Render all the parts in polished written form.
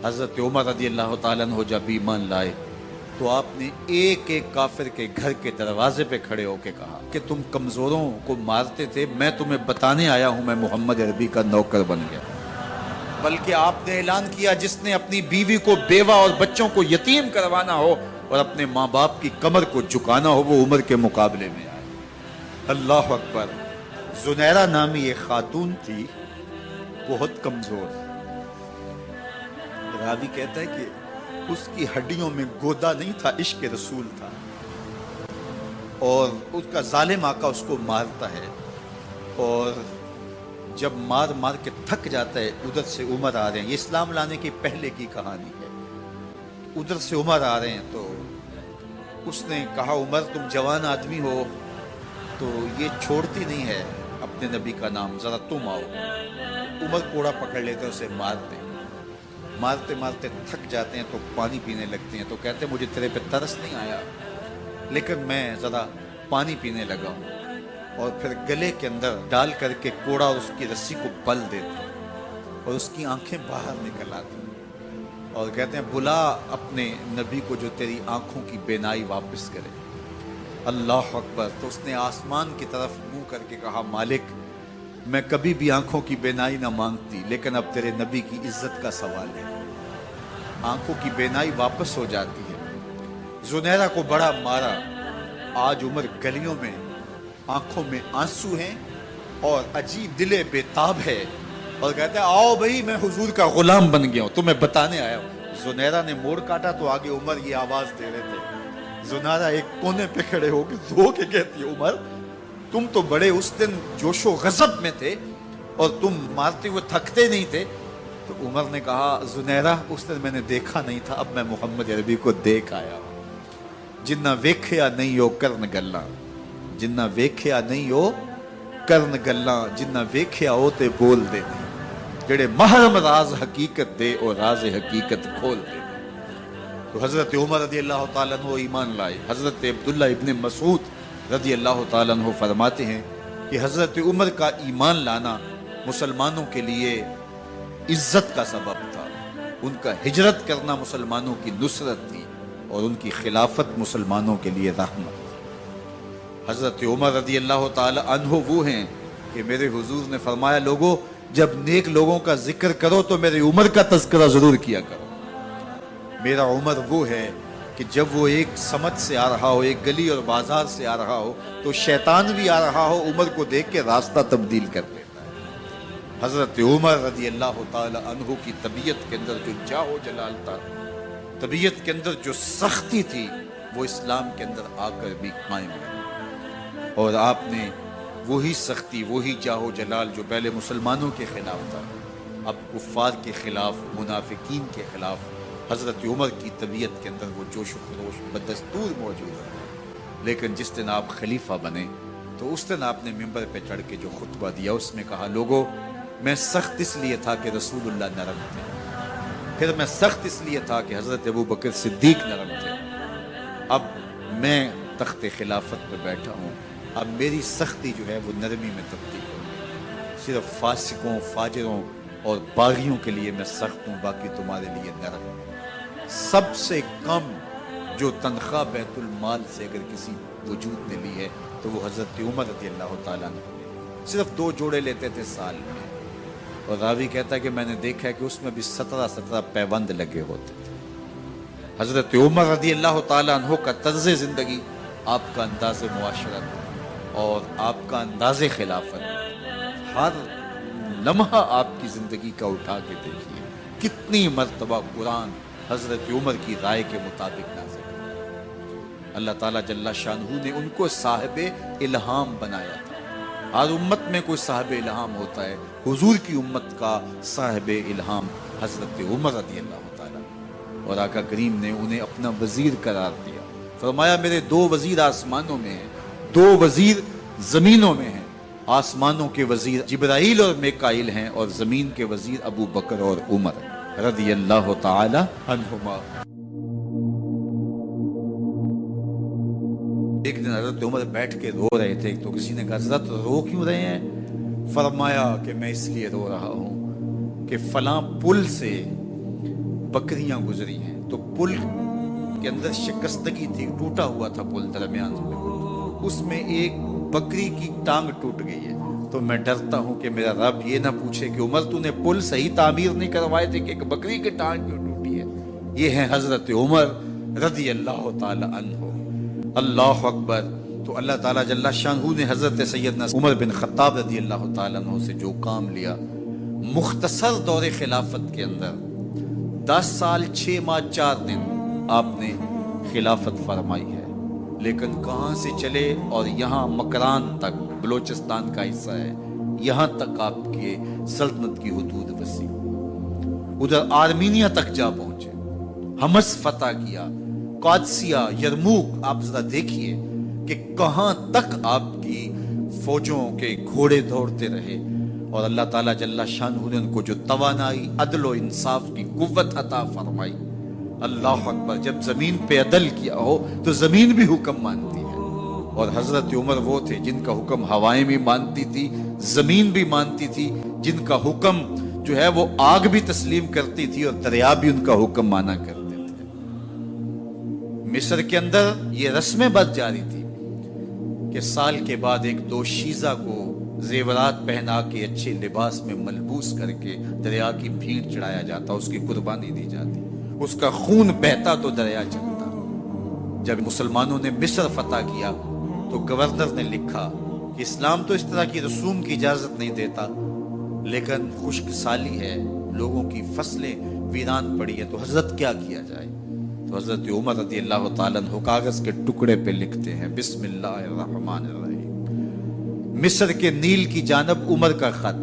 حضرت عمر رضی اللہ تعالیٰ عنہ جب ایمان لائے تو آپ نے ایک ایک کافر کے گھر کے دروازے پہ کھڑے ہو کے کہا کہ تم کمزوروں کو مارتے تھے، میں تمہیں بتانے آیا ہوں میں محمد عربی کا نوکر بن گیا۔ بلکہ آپ نے اعلان کیا جس نے اپنی بیوی کو بیوہ اور بچوں کو یتیم کروانا ہو اور اپنے ماں باپ کی کمر کو جھکانا ہو وہ عمر کے مقابلے میں آئے۔ اللہ اکبر۔ زنیرہ نامی ایک خاتون تھی، بہت کمزور، راوی کہتا ہے کہ اس کی ہڈیوں میں گودا نہیں تھا، عشق رسول تھا، اور اس کا ظالم آقا اس کو مارتا ہے، اور جب مار مار کے تھک جاتا ہے ادھر سے عمر آ رہے ہیں، یہ اسلام لانے کی پہلے کی کہانی ہے، ادھر سے عمر آ رہے ہیں تو اس نے کہا عمر تم جوان آدمی ہو تو یہ چھوڑتی نہیں ہے اپنے نبی کا نام، ذرا تم آؤ۔ عمر کوڑا پکڑ لیتے اسے مارتے مارتے مارتے تھک جاتے ہیں تو پانی پینے لگتے ہیں، تو کہتے ہیں مجھے تیرے پہ ترس نہیں آیا لیکن میں ذرا پانی پینے لگا ہوں، اور پھر گلے کے اندر ڈال کر کے کوڑا اور اس کی رسی کو بل دیتے اور اس کی آنکھیں باہر نکل آتی اور کہتے ہیں بلا اپنے نبی کو جو تیری آنکھوں کی بینائی واپس کرے۔ اللہ اکبر۔ تو اس نے آسمان کی طرف منہ کر کے کہا مالک میں کبھی بھی آنکھوں کی بینائی نہ مانگتی لیکن اب تیرے نبی کی عزت کا سوال ہے۔ آنکھوں کی بینائی واپس ہو جاتی ہے۔ زنیرہ کو بڑا مارا، آج عمر گلیوں میں آنکھوں میں آنسو ہیں اور عجیب دل بے تاب ہے، اور کہتے ہیں آؤ بھئی میں حضور کا غلام بن گیا ہوں، تمہیں بتانے آیا ہوں۔ زنیرہ نے موڑ کاٹا تو آگے عمر یہ آواز دے رہے تھے۔ زنیرہ ایک کونے پہ کھڑے ہو کے رو کے کہتی ہے عمر تم تو بڑے اس دن جوش و غضب میں تھے اور تم مارتے ہوئے تھکتے نہیں تھے۔ تو عمر نے کہا زنیرہ اس دن میں نے دیکھا نہیں تھا، اب میں محمد عربی کو دیکھ آیا ہوں۔ جنہ ویکھیا نہیں ہو کرن گلاں، جنہ ویکھیا نہیں ہو کرن گلاں، جنہ ویکھیا ہو تے بول دے، جڑے محرم راز حقیقت دے اور راز حقیقت کھول دے۔ تو حضرت عمر رضی اللہ تعالیٰ عنہ ایمان لائے۔ حضرت عبداللہ ابن مسعود رضی اللہ تعالیٰ عنہ فرماتے ہیں کہ حضرت عمر کا ایمان لانا مسلمانوں کے لیے عزت کا سبب تھا، ان کا ہجرت کرنا مسلمانوں کی نصرت تھی اور ان کی خلافت مسلمانوں کے لیے رحمت۔ حضرت عمر رضی اللہ تعالیٰ عنہ وہ ہیں کہ میرے حضور نے فرمایا لوگوں جب نیک لوگوں کا ذکر کرو تو میرے عمر کا تذکرہ ضرور کیا کرو۔ میرا عمر وہ ہے کہ جب وہ ایک سمت سے آ رہا ہو، ایک گلی اور بازار سے آ رہا ہو تو شیطان بھی آ رہا ہو عمر کو دیکھ کے راستہ تبدیل کر لیتا ہے۔ حضرت عمر رضی اللہ تعالی عنہ کی طبیعت کے اندر جو جاہ و جلال تھا، طبیعت کے اندر جو سختی تھی، وہ اسلام کے اندر آ کر بھی قائم رہی، اور آپ نے وہی سختی، وہی جاہ و جلال جو پہلے مسلمانوں کے خلاف تھا اب کفار کے خلاف، منافقین کے خلاف حضرت عمر کی طبیعت کے اندر وہ جوش و خروش بدستور موجود ہے۔ لیکن جس دن آپ خلیفہ بنے تو اس دن آپ نے ممبر پہ چڑھ کے جو خطبہ دیا اس میں کہا لوگوں میں سخت اس لیے تھا کہ رسول اللہ نرم تھے، پھر میں سخت اس لیے تھا کہ حضرت ابو بکر صدیق نرم تھے، اب میں تخت خلافت پہ بیٹھا ہوں، اب میری سختی جو ہے وہ نرمی میں تبدیل ہو گئی، صرف فاسقوں، فاجروں اور باغیوں کے لیے میں سخت ہوں، باقی تمہارے لیے نرم ہوں۔ سب سے کم جو تنخواہ بیت المال سے اگر کسی وجود نے لی ہے تو وہ حضرت عمر رضی اللہ تعالیٰ نے صرف 2 جوڑے لیتے تھے سال میں، اور راوی کہتا ہے کہ میں نے دیکھا ہے کہ اس میں بھی 17 پیوند لگے ہوتے تھے۔ حضرت عمر رضی اللہ تعالیٰ عنہ کا طرز زندگی، آپ کا انداز معاشرت اور آپ کا انداز خلافت، ہر لمحہ آپ کی زندگی کا اٹھا کے دیکھیے کتنی مرتبہ قرآن حضرت عمر کی رائے کے مطابق نازل ہے۔ اللہ تعالیٰ جل شانہ نے ان کو صاحب الہام بنایا تھا۔ ہر امت میں کوئی صاحب الہام ہوتا ہے، حضور کی امت کا صاحب الہام حضرت عمر رضی اللہ تعالیٰ، اور آقا کریم نے انہیں اپنا وزیر قرار دیا۔ فرمایا میرے 2 وزیر آسمانوں میں ہیں، 2 وزیر زمینوں میں ہیں۔ آسمانوں کے وزیر جبرائیل اور میکائیل ہیں، اور زمین کے وزیر ابو بکر اور عمر رضی اللہ تعالی عنہما۔ ایک دن حضرت عمر بیٹھ کے رو رہے تھے تو کسی نے کہا حضرت رو کیوں رہے ہیں؟ فرمایا کہ میں اس لیے رو رہا ہوں کہ فلاں پل سے बकरियां गुजरी हैं, तो पुल के अंदर शिकस्तगी थी, टूटा हुआ था पुल दरमियान में, उसमें एक बकरी की टांग टूट गई है। तो मैं डरता हूं कि मेरा रब ये ना पूछे कि उमर तूने पुल सही तामीर नहीं करवाए थे कि एक बकरी की टांग क्यों टूटी है। ये है हजरत उमर रदी अल्लाह ताला अन्हु। अल्लाह अकबर। तो अल्लाह ताला जल्ला शानहू ने हजरत सैयदना उमर बिन खत्ताब रदी अल्लाह ताला अन्हु से जो काम लिया, मुख्तसर दौरे खिलाफत के अंदर 10 साल 6 माह 4 दिन आपने खिलाफत फरमाई है, लेकिन कहां से चले और यहाँ मकरान तक, बलोचिस्तान का हिस्सा है, यहाँ तक आपके सल्तनत की हुदूद वसी, उधर आर्मीनिया तक जा पहुंचे, हमस फतह किया, कादसिया, यरमूक। आप जरा देखिए कि कहां तक आपकी फौजों के घोड़े दौड़ते रहे, और अल्लाह ताला जल्ला शानहू ने उनको जो तवानाई, अदल और इंसाफ की कुव्वत अता फरमाई। अल्लाह अकबर। जब जमीन पे अदल किया हो तो जमीन भी हुक्म मानती है, और हजरत उमर वो थे जिनका हुक्म हवाएं भी मानती थी, जमीन भी मानती थी, जिनका हुक्म जो है वो आग भी तस्लीम करती थी और दरिया भी उनका हुक्म माना करते थे। मिस्र के अंदर ये रस्में बद जारी थी कि साल के बाद एक दोशीज़ा को जेवरात पहना के अच्छे लिबास में मलबूस करके दरिया की भीड़ चढ़ाया जाता, उसकी कुर्बानी दी जाती, उसका खून बहता तो दरिया चलता। जब मुसलमानों ने मिस्र फतह किया तो गवर्नर ने लिखा कि इस्लाम तो इस तरह की रसूम की इजाजत नहीं देता, लेकिन खुश्क साली है, लोगों की फसलें वीरान पड़ी है, तो हजरत क्या किया जाए। तो हजरत उमर रज़ी अल्लाह ताला अन्हु कागज के टुकड़े पे लिखते हैं, बिस्मिल्लाहिर्रहमानिर्रहीम। मिस्र के नील की जानब उमर का खत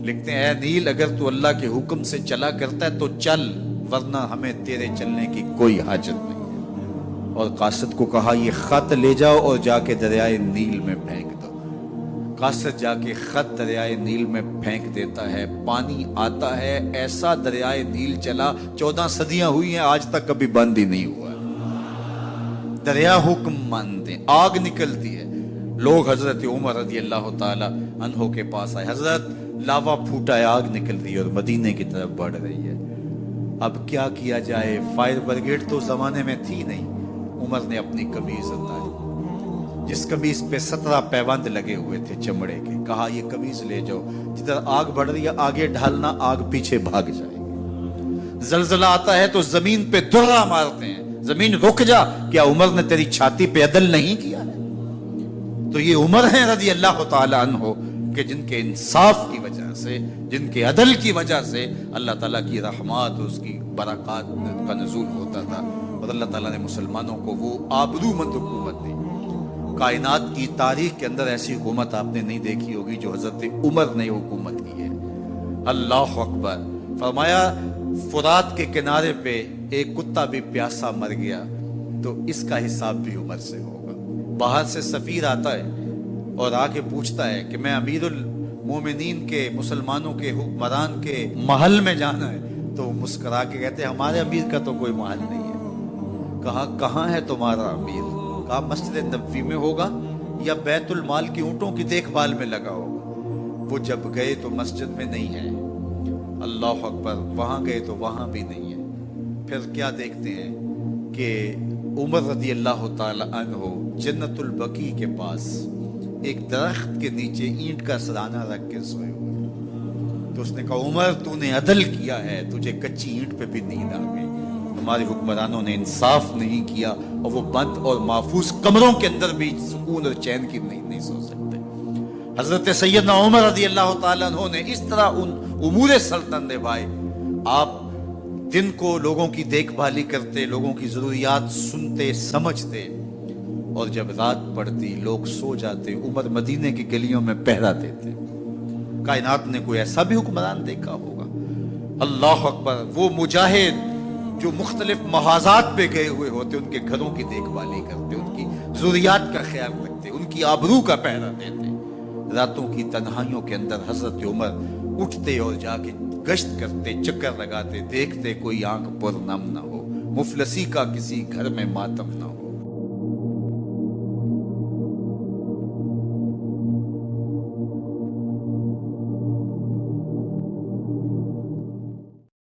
लिखते हैं, ऐ नील, अगर तू अल्लाह के हुक्म से चला करता है तो चल, वरना हमें तेरे चलने की कोई हाजत नहीं है। और कासिद को कहा, ये खत ले जाओ और जाके दरियाए नील में फेंक दो। कासिद जाके खत दरियाए नील में फेंक देता है, पानी आता है, ऐसा दरियाए नील चला, 14 सदियां हुई हैं, आज तक कभी बंद ही नहीं हुआ। दरिया हुक्म मानते, आग निकलती है। लोग हजरत उमर रज़ी अल्लाह ताला अन्हो के पास आए, हजरत लावा फूटा है, आग निकल रही है और मदीने की तरफ बढ़ रही है, अब क्या किया जाए। फायर ब्रिगेड तो जमाने में थी नहीं। उमर ने अपनी कमीज उतारी, जिस कमीज पे 17 पैबंद लगे हुए थे चमड़े के, कहा ये कमीज ले जाओ, जिधर आग बढ़ रही है आगे ढालना, आग पीछे भाग जाएगी। जलजला आता है तो जमीन पे दुर्रा मारते हैं, जमीन रुक जा, क्या उमर ने तेरी छाती पे अदल नहीं किया है। तो ये उमर है रज़ी अल्लाह ताला अन्हु कि जिनके इंसाफ की वजह से, जिनके अदल की वजह से अल्लाह ताला की रहमत, उसकी बरक़ात का नुज़ूल होता था, और अल्लाह ताला ने मुसलमानों को वो आबरूमंद हुकूमत दी। कायनात की तारीख के अंदर ऐसी हुकूमत आपने नहीं देखी होगी जो हजरत उमर ने हुकूमत की है। अल्लाह अकबर। फरमाया, फुरात के किनारे पे एक कुत्ता भी प्यासा मर गया तो इसका हिसाब भी उमर से होगा। बाहर से सफीर आता है और आके पूछता है कि मैं अमीरुल मोमिनीन के, मुसलमानों के हुक्मरान के महल में जाना है, तो मुस्कुरा के कहते हैं हमारे अमीर का तो कोई महल नहीं है। कहा, कहाँ है तुम्हारा अमीर? कहा, मस्जिद नबवी में होगा या बैतुल माल की ऊँटों की देखभाल में लगा होगा। वो जब गए तो मस्जिद में नहीं है। अल्लाह अकबर। वहां गए तो वहां भी नहीं है। फिर क्या देखते हैं कि उमर रज़ी अल्लाह ताला अन्हु जन्नतुल बकी के पास एक दरख्त के नीचे ईंट का सराना रख के सोए हुए। तो उसने कहा, उमर तूने अदल किया है, तुझे कच्ची ईंट पे भी नींद आ गई। हमारे हुक्मरानों ने इंसाफ नहीं किया और वो बंद और महफूज कमरों के अंदर भी सुकून और चैन की नहीं सो सकते। हजरत सैयदना उमर रज़ी अल्लाह ताला अन्हु ने इस तरह उन उमूर सल्तनत निभाए। आप दिन को लोगों की देखभाली करते, लोगों की जरूरियात सुनते समझते, और जब रात पड़ती लोग सो जाते, उमर मदीने की गलियों में पहरा देते। कायनात ने कोई ऐसा भी हुक्मरान देखा होगा? अल्लाह अकबर। वो मुजाहिद जो मुख्तलिफ महाजात पे गए हुए होते, उनके घरों की देखभाली करते, उनकी जरूरियात का ख्याल रखते, उनकी आबरू का पहरा देते। रातों की तन्हाइयों के अंदर हजरत उमर उठते और जाके गश्त करते, चक्कर लगाते, देखते कोई आंख पर नम ना हो, मुफलसी का किसी घर में मातम ना हो।